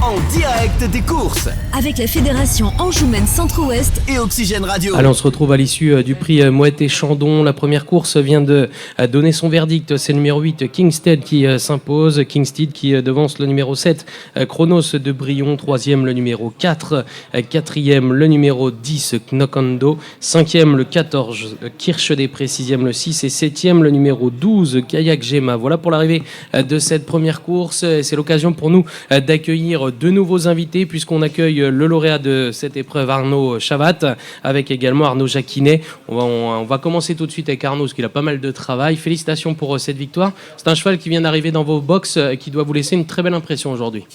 en direct des courses. Avec la Fédération Anjoumen Centre-Ouest et Oxygène Radio. Allez, on se retrouve à l'issue du prix Mouette et Chandon. La première course vient de donner son verdict. C'est le numéro 8, Kingstead, qui s'impose. Kingstead qui devance le numéro 7, Chronos de Brion. Troisième, le numéro 4. Quatrième, le numéro 10, Knockando. Cinquième, le 14, Kirche des Prés. Sixième, le 6. Et septième, le numéro 12, Kayak Gemma. Voilà pour l'arrivée de cette première course. C'est l'occasion pour nous d'accueillir de nouveaux invités, puisqu'on accueille le lauréat de cette épreuve, Arnaud Chavat, avec également Arnaud Jacquinet. On va commencer tout de suite avec Arnaud, parce qu'il a pas mal de travail. Félicitations pour cette victoire. C'est un cheval qui vient d'arriver dans vos box, qui doit vous laisser une très belle impression aujourd'hui.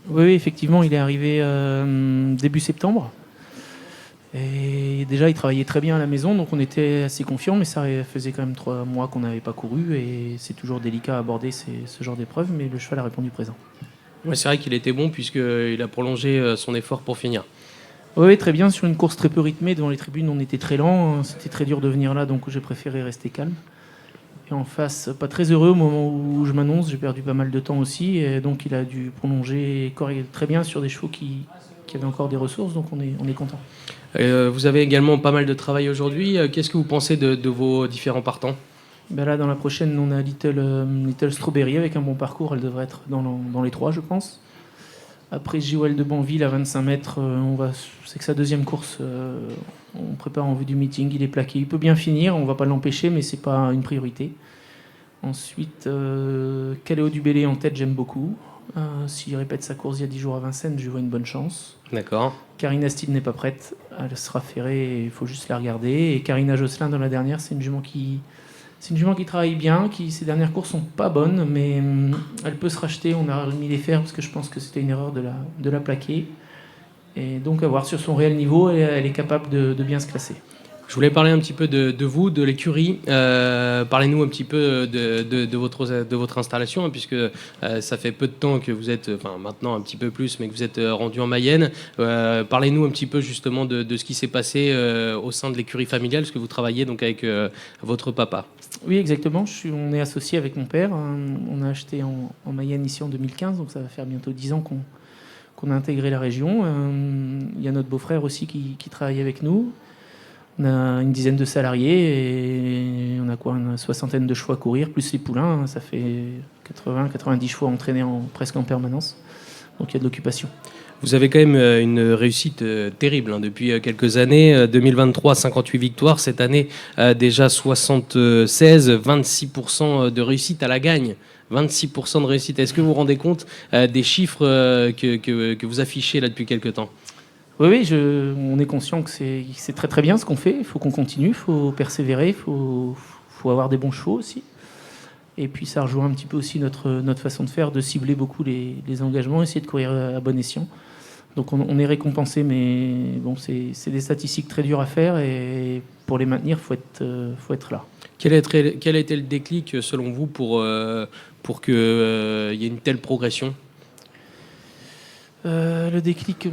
Oui, effectivement, il est arrivé début septembre. Et déjà, il travaillait très bien à la maison, donc on était assez confiants, mais ça faisait quand même 3 mois qu'on n'avait pas couru, et c'est toujours délicat à aborder ce genre d'épreuve, mais le cheval a répondu présent. Ouais, c'est vrai qu'il était bon, puisqu'il a prolongé son effort pour finir. Oui, très bien, sur une course très peu rythmée, devant les tribunes on était très lent, c'était très dur de venir là, donc j'ai préféré rester calme. Et en face, pas très heureux au moment où je m'annonce, j'ai perdu pas mal de temps aussi, et donc il a dû prolonger très bien sur des chevaux qui avaient encore des ressources, donc on est content. Vous avez également pas mal de travail aujourd'hui. Qu'est-ce que vous pensez de vos différents partants ? Ben là, dans la prochaine, on a Little Strawberry avec un bon parcours. Elle devrait être dans les 3, je pense. Après, Jewel de Banville à 25 mètres, c'est que sa deuxième course. On prépare en vue du meeting. Il est plaqué. Il peut bien finir. On ne va pas l'empêcher, mais ce n'est pas une priorité. Ensuite, Caléo du Bélé en tête, j'aime beaucoup. S'il répète sa course il y a 10 jours à Vincennes, je vois une bonne chance. D'accord. Karina Steele n'est pas prête. Elle sera ferrée, il faut juste la regarder. Et Karina Josselin, dans la dernière, c'est une jument qui travaille bien, ses dernières courses sont pas bonnes, mais elle peut se racheter. On a remis les fers parce que je pense que c'était une erreur de la plaquer. Et donc à voir sur son réel niveau, elle est capable de bien se classer. Je voulais parler un petit peu de vous, de l'écurie. Parlez-nous un petit peu de votre installation, hein, puisque ça fait peu de temps que vous êtes, enfin maintenant un petit peu plus, mais que vous êtes rendu en Mayenne. Parlez-nous un petit peu justement de ce qui s'est passé au sein de l'écurie familiale, parce que vous travaillez donc avec votre papa. Oui, exactement. On est associé avec mon père. On a acheté en Mayenne ici en 2015, donc ça va faire bientôt 10 ans qu'on a intégré la région. Il y a notre beau-frère aussi qui travaille avec nous. On a une dizaine de salariés et on a une soixantaine de chevaux à courir, plus les poulains. Ça fait 80-90 chevaux entraînés presque en permanence. Donc il y a de l'occupation. Vous avez quand même une réussite terrible depuis quelques années. 2023, 58 victoires. Cette année, déjà 76, 26% de réussite à la gagne. 26% de réussite. Est-ce que vous vous rendez compte des chiffres que vous affichez là depuis quelques temps ? Oui, on est conscient que c'est très très bien ce qu'on fait. Il faut qu'on continue, il faut persévérer, il faut avoir des bons chevaux aussi. Et puis ça rejoint un petit peu aussi notre façon de faire, de cibler beaucoup les engagements, essayer de courir à bon escient. Donc on est récompensé, mais bon, c'est des statistiques très dures à faire et pour les maintenir, faut être là. Quel a été le déclic selon vous pour qu'il y ait une telle progression ? Le déclic,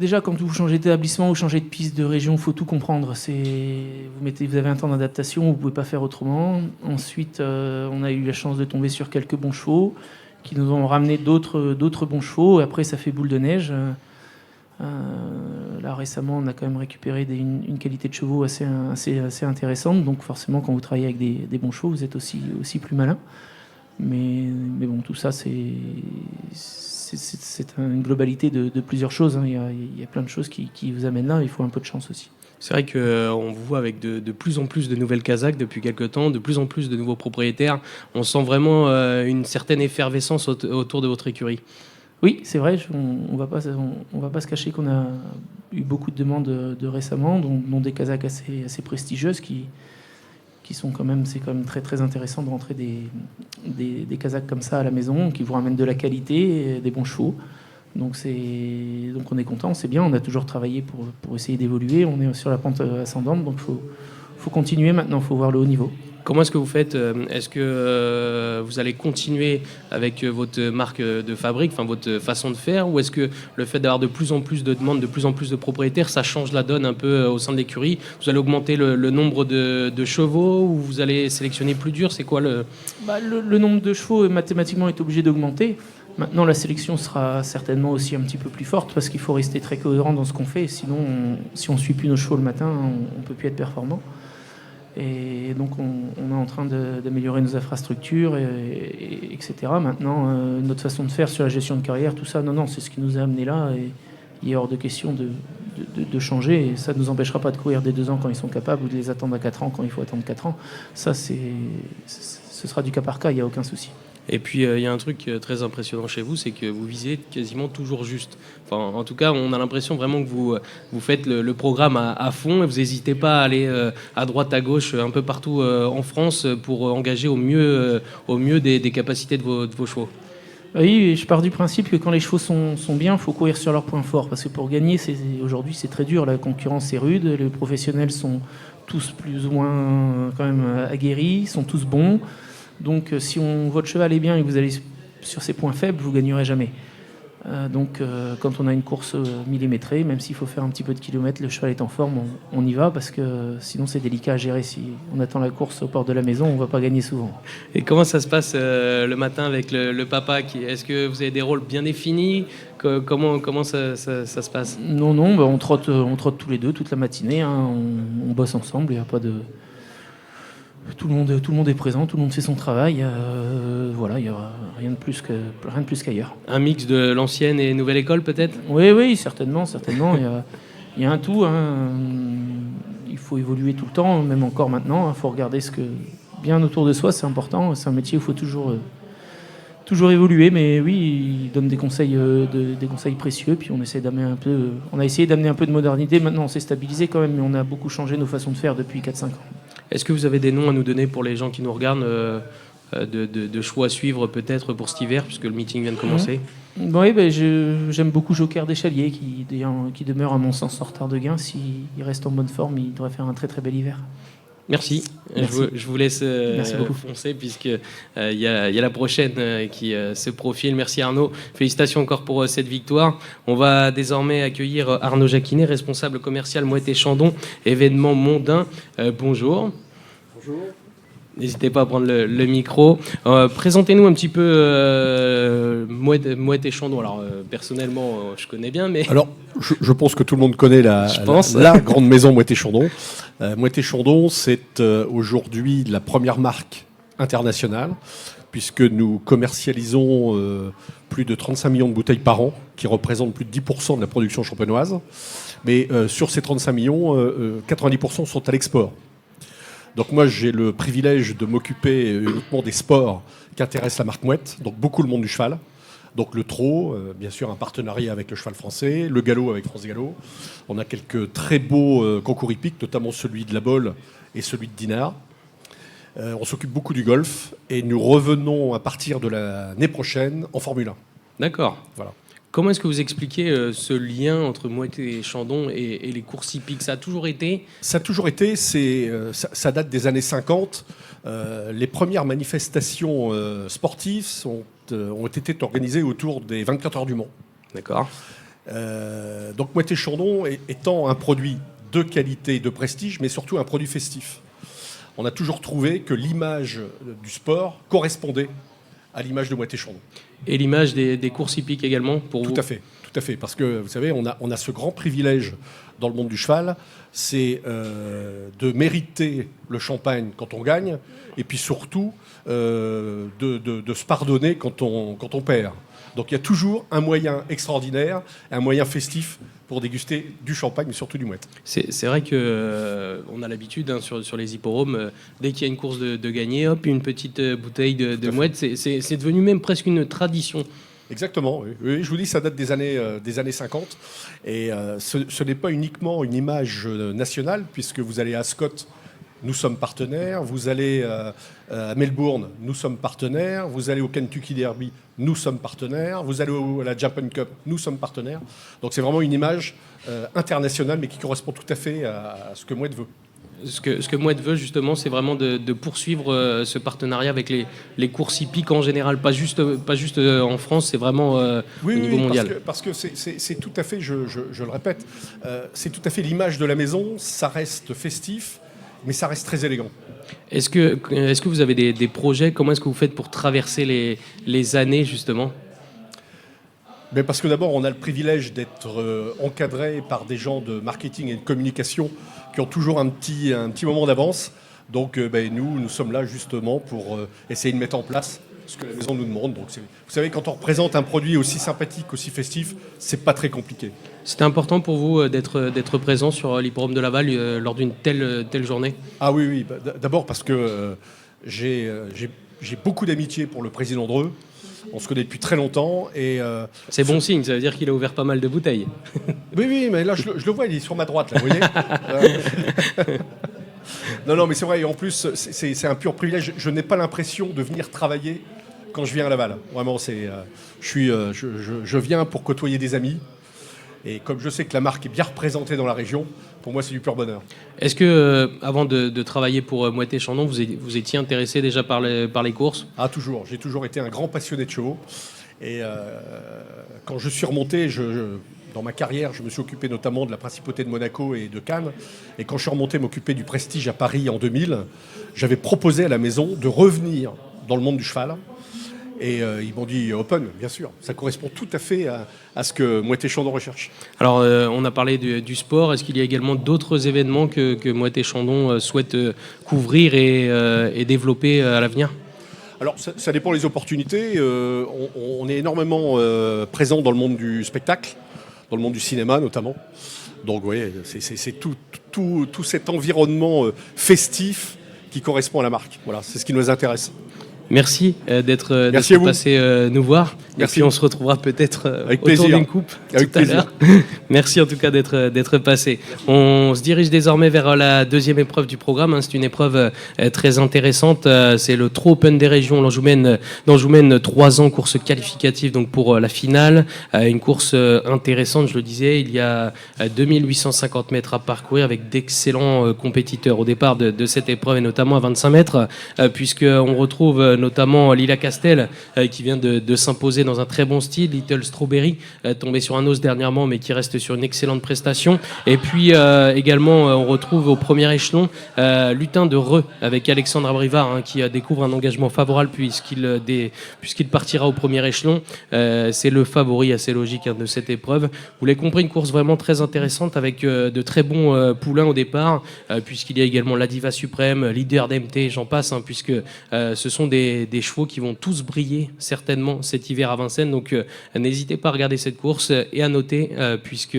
déjà quand vous changez d'établissement ou changez de piste, de région, il faut tout comprendre. Vous avez un temps d'adaptation, vous ne pouvez pas faire autrement. Ensuite, on a eu la chance de tomber sur quelques bons chevaux qui nous ont ramené d'autres bons chevaux. Après, ça fait boule de neige. Là, récemment, on a quand même récupéré une qualité de chevaux assez intéressante. Donc forcément, quand vous travaillez avec des bons chevaux, vous êtes aussi plus malin. Mais bon, tout ça, c'est une globalité de plusieurs choses. Il y a plein de choses qui vous amènent là. Il faut un peu de chance aussi. C'est vrai qu'on vous voit avec de plus en plus de nouvelles casaques depuis quelques temps, de plus en plus de nouveaux propriétaires. On sent vraiment une certaine effervescence autour de votre écurie. Oui, c'est vrai. On va pas se cacher qu'on a eu beaucoup de demandes de récemment, dont des casaques assez prestigieuses qui sont c'est quand même très très intéressant de rentrer des casaques comme ça à la maison, qui vous ramènent de la qualité, des bons chevaux. Donc on est content, c'est bien. On a toujours travaillé pour essayer d'évoluer. On est sur la pente ascendante, donc faut continuer maintenant. Faut voir le haut niveau. Comment est-ce que vous faites ? Est-ce que vous allez continuer avec votre marque de fabrique, enfin votre façon de faire, ou est-ce que le fait d'avoir de plus en plus de demandes, de plus en plus de propriétaires, ça change la donne un peu au sein de l'écurie ? Vous allez augmenter le nombre de chevaux, ou vous allez sélectionner plus dur ? C'est quoi le nombre de chevaux mathématiquement est obligé d'augmenter. Maintenant, la sélection sera certainement aussi un petit peu plus forte parce qu'il faut rester très cohérent dans ce qu'on fait. Sinon, si on ne suit plus nos chevaux le matin, on ne peut plus être performant. Et donc, on est en train d'améliorer nos infrastructures, etc. Maintenant, notre façon de faire sur la gestion de carrière, tout ça, non, c'est ce qui nous a amené là. Et il est hors de question de changer. Et ça ne nous empêchera pas de courir des 2 ans quand ils sont capables ou de les attendre à 4 ans quand il faut attendre 4 ans. Ça, ce sera du cas par cas, il n'y a aucun souci. Et puis, il y a un truc très impressionnant chez vous, c'est que vous visez quasiment toujours juste. Enfin, en tout cas, on a l'impression vraiment que vous faites le programme à fond et vous n'hésitez pas à aller à droite, à gauche, un peu partout en France pour engager au mieux des capacités de vos chevaux. Oui, je pars du principe que quand les chevaux sont bien, il faut courir sur leurs points forts. Parce que pour gagner, aujourd'hui, c'est très dur. La concurrence est rude. Les professionnels sont tous plus ou moins quand même aguerris, sont tous bons. Donc si votre cheval est bien et que vous allez sur ses points faibles, vous ne gagnerez jamais. Donc quand on a une course millimétrée, même s'il faut faire un petit peu de kilomètres, le cheval est en forme, on y va parce que sinon c'est délicat à gérer. Si on attend la course aux portes de la maison, on ne va pas gagner souvent. Et comment ça se passe le matin avec le papa Est-ce que vous avez des rôles bien définis ? Comment ça se passe ? Non, on trotte tous les deux toute la matinée, hein, on bosse ensemble, il n'y a pas de... Tout le monde est présent, tout le monde fait son travail. Voilà, il n'y a rien de plus qu'ailleurs. Un mix de l'ancienne et nouvelle école, peut-être ? Oui, certainement. Il y a un tout. Hein. Il faut évoluer tout le temps, même encore maintenant. Il faut regarder ce que bien autour de soi, c'est important. C'est un métier où il faut toujours évoluer. Mais oui, il donne des conseils précieux. Puis on essaie d'amener un peu. On a essayé d'amener un peu de modernité. Maintenant, on s'est stabilisé quand même, mais on a beaucoup changé nos façons de faire depuis 4-5 ans. Est-ce que vous avez des noms à nous donner pour les gens qui nous regardent, de choix à suivre peut-être pour cet hiver, puisque le meeting vient de commencer ? Oui, j'aime beaucoup Joker d'Échalier, qui demeure à mon sens en retard de gain. S'il reste en bonne forme, il devrait faire un très très bel hiver. Merci. Je vous laisse foncer, puisqu'il y a la prochaine qui se profile. Merci Arnaud. Félicitations encore pour cette victoire. On va désormais accueillir Arnaud Jacquinet, responsable commercial Mouette et Chandon, événement mondain. Bonjour. Bonjour. N'hésitez pas à prendre le micro. Présentez-nous un petit peu Mouette et Chandon. Alors, personnellement, je connais bien, mais... Alors, je pense que tout le monde connaît la grande maison Mouette et Chandon. Mouette et Chandon, c'est aujourd'hui la première marque internationale, puisque nous commercialisons plus de 35 millions de bouteilles par an, qui représentent plus de 10% de la production champenoise. Mais sur ces 35 millions, 90% sont à l'export. Donc moi, j'ai le privilège de m'occuper uniquement des sports qui intéressent la marque Mouette, donc beaucoup le monde du cheval. Donc le trot, bien sûr un partenariat avec le cheval français, le galop avec France Gallo. On a quelques très beaux concours hippiques, notamment celui de la Bolle et celui de Dinard. On s'occupe beaucoup du golf et nous revenons à partir de l'année prochaine en Formule 1. D'accord. Voilà. Comment est-ce que vous expliquez ce lien entre Mouette et Chandon et les courses hippiques ? Ça a toujours été ? Ça a toujours été, ça date des années 50. Les premières manifestations sportives ont été organisées autour des 24 heures du Mans. D'accord. Donc Mouette et Chandon étant un produit de qualité, de prestige, mais surtout un produit festif. On a toujours trouvé que l'image du sport correspondait à l'image de Mouette et Chandon. Et l'image des courses hippiques également, pour vous ? Tout à fait. Parce que, vous savez, on a ce grand privilège dans le monde du cheval, c'est de mériter le champagne quand on gagne, et puis surtout de se pardonner quand on perd. Donc il y a toujours un moyen extraordinaire, un moyen festif pour déguster du champagne, mais surtout du Mouette. C'est vrai qu'on a l'habitude sur les hippodromes, dès qu'il y a une course de gagner, hop, une petite bouteille de Mouette. C'est devenu même presque une tradition. Exactement, oui. Je vous dis, ça date des années 50. Et ce n'est pas uniquement une image nationale, puisque vous allez à Ascot, nous sommes partenaires. Vous allez à Melbourne, nous sommes partenaires. Vous allez au Kentucky Derby, nous sommes partenaires. Vous allez à la Japan Cup, nous sommes partenaires. Donc c'est vraiment une image internationale, mais qui correspond tout à fait à ce que Mouette veut. Ce que Mouette veut, justement, c'est vraiment de poursuivre ce partenariat avec les courses hippiques en général, pas juste en France, c'est vraiment au niveau mondial. Parce que c'est tout à fait, je le répète, c'est tout à fait l'image de la maison. Ça reste festif, mais ça reste très élégant. Est-ce que vous avez des projets ? Comment est-ce que vous faites pour traverser les années, justement ? Mais parce que d'abord, on a le privilège d'être encadré par des gens de marketing et de communication qui ont toujours un petit moment d'avance. Donc nous sommes là justement pour essayer de mettre en place ce que la maison nous demande. Donc, vous savez, quand on représente un produit aussi sympathique, aussi festif, c'est pas très compliqué. C'était important pour vous d'être présent sur l'hippodrome de Laval lors d'une telle journée? Ah oui. D'abord parce que j'ai beaucoup d'amitié pour le président Dreux. On se connaît depuis très longtemps. C'est bon signe, ça veut dire qu'il a ouvert pas mal de bouteilles. Oui, mais là, je le vois, il est sur ma droite, là, vous voyez. Non, mais c'est vrai, et en plus, c'est un pur privilège. Je n'ai pas l'impression de venir travailler quand je viens à Laval. Vraiment, je viens pour côtoyer des amis. Et comme je sais que la marque est bien représentée dans la région, pour moi, c'est du pur bonheur. Est-ce que, avant de travailler pour Moët & Chandon, vous étiez intéressé déjà par les courses? Ah, toujours. J'ai toujours été un grand passionné de chevaux. Et quand je suis remonté, dans ma carrière, je me suis occupé notamment de la Principauté de Monaco et de Cannes. Et quand je suis remonté m'occuper du Prestige à Paris en 2000, j'avais proposé à la maison de revenir dans le monde du cheval. Et ils m'ont dit open, bien sûr. Ça correspond tout à fait à ce que Moët & Chandon recherche. Alors, on a parlé du sport. Est-ce qu'il y a également d'autres événements que Moët & Chandon souhaite couvrir et développer à l'avenir? Alors, ça dépend des opportunités. On est énormément présent dans le monde du spectacle, dans le monde du cinéma notamment. Donc, oui, c'est tout cet environnement festif qui correspond à la marque. Voilà, c'est ce qui nous intéresse. Merci d'être passé nous voir. Merci. Et puis on se retrouvera peut-être autour d'une coupe Avec tout à l'heure. Merci en tout cas d'être passé. On se dirige désormais vers la deuxième épreuve du programme. C'est une épreuve très intéressante. C'est le Trot Open des régions d'Anjoumen, 3 ans, course qualificative donc pour la finale. Une course intéressante, je le disais. Il y a 2850 mètres à parcourir avec d'excellents compétiteurs au départ de cette épreuve et notamment à 25 mètres puisqu'on retrouve notamment Lila Castel qui vient de s'imposer dans un très bon style, Little Strawberry tombé sur un os dernièrement mais qui reste sur une excellente prestation, et puis également on retrouve au premier échelon Lutin de Reux avec Alexandre Abrivard qui découvre un engagement favorable puisqu'il partira au premier échelon. C'est le favori assez logique de cette épreuve. Vous l'avez compris, une course vraiment très intéressante avec de très bons poulains au départ puisqu'il y a également la Diva Suprême, Leader d'MT, j'en passe puisque ce sont des chevaux qui vont tous briller certainement cet hiver à Vincennes. Donc n'hésitez pas à regarder cette course et à noter puisque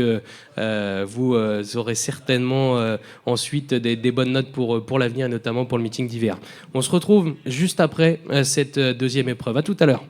vous aurez certainement ensuite des bonnes notes pour l'avenir et notamment pour le meeting d'hiver. On se retrouve juste après cette deuxième épreuve. À tout à l'heure.